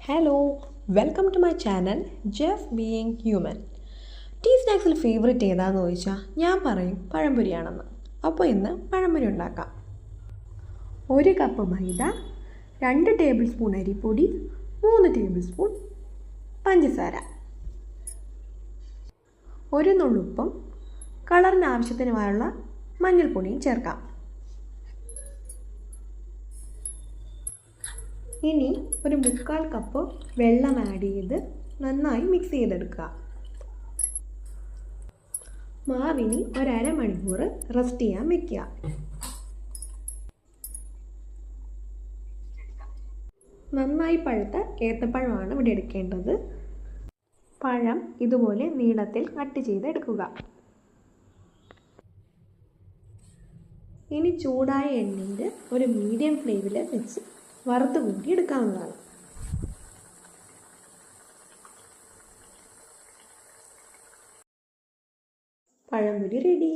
Hello welcome to my channel just being human. Tea സ്നാക്സിൽ favourite ഏതാണെന്ന് ചോദിച്ചാൽ ഞാൻ പറയും പഴംപൊരിയാണെന്ന്. അപ്പോൾ ഇന്ന് പഴംപൊരി ഉണ്ടാക്കാം. 1 കപ്പ് മൈദ, 2 ടേബിൾ സ്പൂൺ അരിപ്പൊടി, 3 ടേബിൾ സ്പൂൺ പഞ്ചസാര, 1 നുള്ളുപ്പും കളറിന് ആവശ്യത്തിനുമായുള്ള മഞ്ഞൾപ്പൊടിയും ചേർക്കാം. ഇനി ഒരു 3/4 കപ്പ് വെള്ളം ആഡ് ചെയ്ത് നന്നായി മിക്സ് ചെയ്തെടുക്കുക. മാവിനി 1/2 മണിക്കൂർ റെസ്റ്റ് ചെയ്യാൻ വെക്കുക. നന്നായി പഴുത്ത ഏത്തപ്പഴമാണ് ഇവിടെ എടുക്കേണ്ടത്. പഴം ഇതുപോലെ നീളത്തിൽ കട്ട് ചെയ്തെടുക്കുക. ഇനി ചൂടായ എണ്ണയിൽ ഒരു മീഡിയം ഫ്ലെയിമിൽ വെച്ച് വറുത്ത് കൂട്ടി എടുക്കാവുന്നതാണ്. പഴംപൊരി റെഡി.